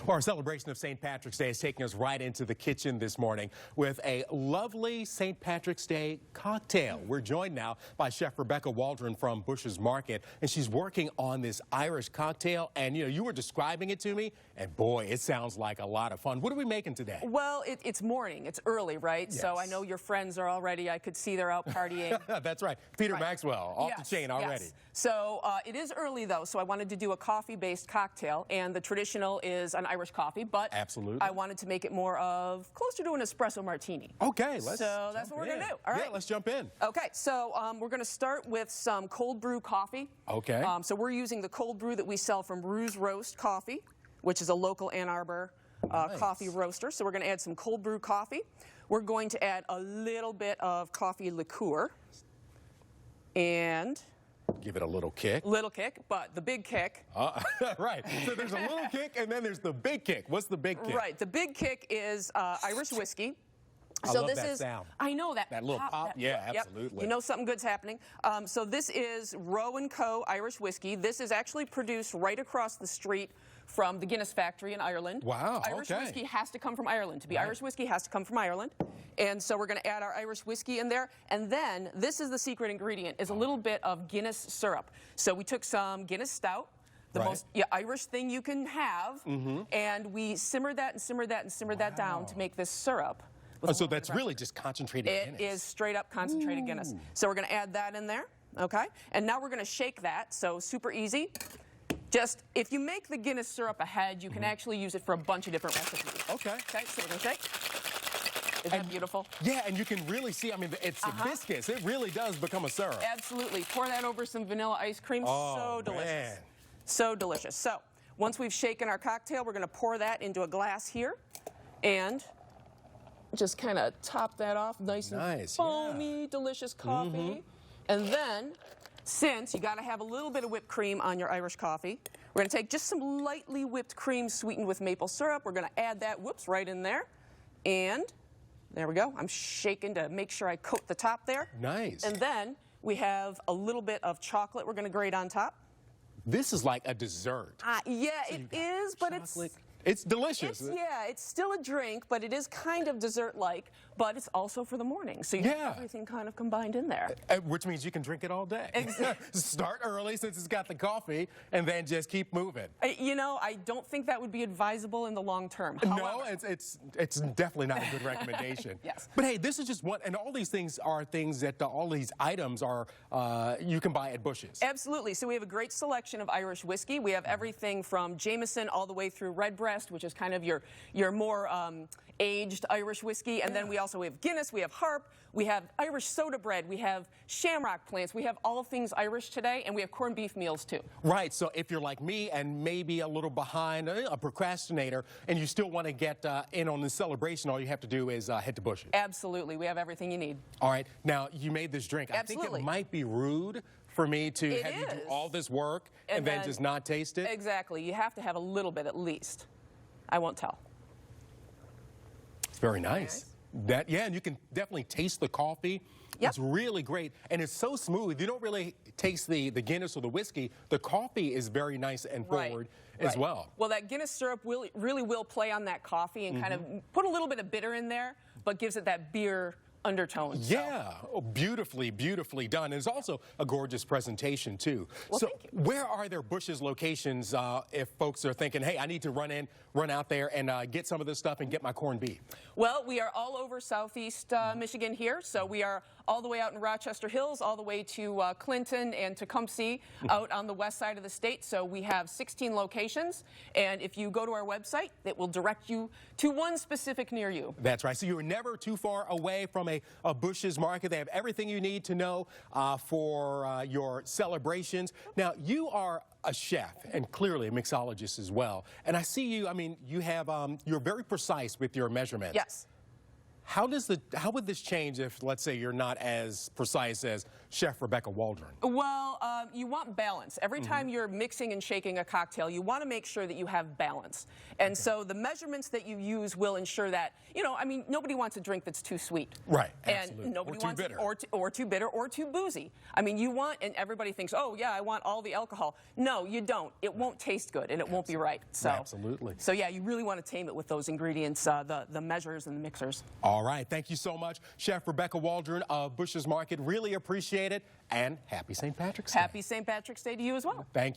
Well, our celebration of St. Patrick's Day is taking us right into the kitchen this morning with a lovely St. Patrick's Day cocktail. We're joined now by Chef Rebecca Waldron from Bush's Market, and she's working on this Irish cocktail. And, you were describing it to me, and boy, it sounds like a lot of fun. What are we making today? Well, it's morning. It's early, right? Yes. So I know your friends are already, I could see they're out partying. That's right. Peter Maxwell, off the chain already. Yes. So it is early, though, so I wanted to do a coffee-based cocktail, and the traditional is an Irish coffee, but absolutely, I wanted to make it more of closer to an espresso martini. Okay, so that's what we're going to do. All right. Yeah, let's jump in. Okay, so we're going to start with some cold brew coffee. Okay. So we're using the cold brew that we sell from Rue's Roast Coffee, which is a local Ann Arbor coffee roaster. So we're going to add some cold brew coffee. We're going to add a little bit of coffee liqueur and give it a little kick. Little kick, but the big kick. Right. So there's a little kick, and then there's the big kick. What's the big kick? Right. The big kick is Irish whiskey. I love that sound. I know that. That little pop. Yeah, absolutely. You know something good's happening. So this is Roe & Co. Irish whiskey. This is actually produced right across the street from the Guinness factory in Ireland. Wow, Irish whiskey has to come from Ireland. To be Irish whiskey has to come from Ireland. And so we're going to add our Irish whiskey in there. And then, this is the secret ingredient, is a little bit of Guinness syrup. So we took some Guinness Stout, the most Irish thing you can have, and we simmered that and simmered that and simmered that down to make this syrup. Oh, so that's really just concentrated Guinness. It is straight up concentrated Guinness. So we're going to add that in there, okay? And now we're going to shake that, so super easy. Just, if you make the Guinness syrup ahead, you can actually use it for a bunch of different recipes. Okay. Okay, so we're going to shake. Isn't that beautiful? Yeah, and you can really see, I mean, it's hibiscus. It really does become a syrup. Absolutely. Pour that over some vanilla ice cream. Oh, so delicious. Man. So delicious. So, once we've shaken our cocktail, we're going to pour that into a glass here. And just kind of top that off. Nice and foamy, delicious coffee. And then, since you got to have a little bit of whipped cream on your Irish coffee, we're going to take just some lightly whipped cream sweetened with maple syrup. We're going to add that, right in there. And there we go. I'm shaking to make sure I coat the top there. Nice. And then we have a little bit of chocolate we're going to grate on top. This is like a dessert. Yeah, it is, but it's delicious. It's still a drink, but it is kind of dessert-like, but it's also for the morning. So you have everything kind of combined in there. Which means you can drink it all day. Exactly. Start early since it's got the coffee, and then just keep moving. You know, I don't think that would be advisable in the long term. However, no, it's definitely not a good recommendation. Yes. But hey, this is just one, and all these things are things that all these items are you can buy at Bush's. Absolutely. So we have a great selection of Irish whiskey. We have everything from Jameson all the way through Redbreast, which is kind of your more aged Irish whiskey. And then we also have Guinness, we have Harp, we have Irish soda bread, we have shamrock plants, we have all things Irish today, and we have corned beef meals too. Right, so if you're like me and maybe a little behind, a procrastinator, and you still want to get in on the celebration, all you have to do is head to Bush's. Absolutely, we have everything you need. All right, now you made this drink. Absolutely. I think it might be rude for me to have you do all this work and then just not taste it. Exactly, you have to have a little bit at least. I won't tell. It's very nice. And you can definitely taste the coffee. It's really great, and it's so smooth. You don't really taste the Guinness or the whiskey. The coffee is very nice and forward as well. Well, that Guinness syrup really will play on that coffee and kind of put a little bit of bitter in there, but gives it that beer undertone. Yeah, beautifully done. And it's also a gorgeous presentation too. Well, so thank you. Where are there Bush's locations if folks are thinking, hey, I need to run out there and get some of this stuff and get my corned beef? Well, we are all over southeast Michigan here. So we are all the way out in Rochester Hills, all the way to Clinton and Tecumseh out on the west side of the state. So we have 16 locations. And if you go to our website, it will direct you to one specific near you. That's right. So you're never too far away from a Bush's Market. They have everything you need to know for your celebrations. Now, you are a chef and clearly a mixologist as well. And I see you, I mean, you have, you're very precise with your measurements. Yes. How would this change if, let's say, you're not as precise as Chef Rebecca Waldron? Well, you want balance. Every time you're mixing and shaking a cocktail, you want to make sure that you have balance. And so the measurements that you use will ensure that, you know, I mean, nobody wants a drink that's too sweet. Right, absolutely. And nobody wants bitter. Or too bitter or too boozy. I mean, you want, and everybody thinks, oh, yeah, I want all the alcohol. No, you don't. It won't taste good, and it won't be right. So, absolutely. So, yeah, you really want to tame it with those ingredients, the measures and the mixers. All right. Thank you so much, Chef Rebecca Waldron of Bush's Market. Really appreciate it, and happy St. Patrick's Day. Happy St. Patrick's Day to you as well. Thank you.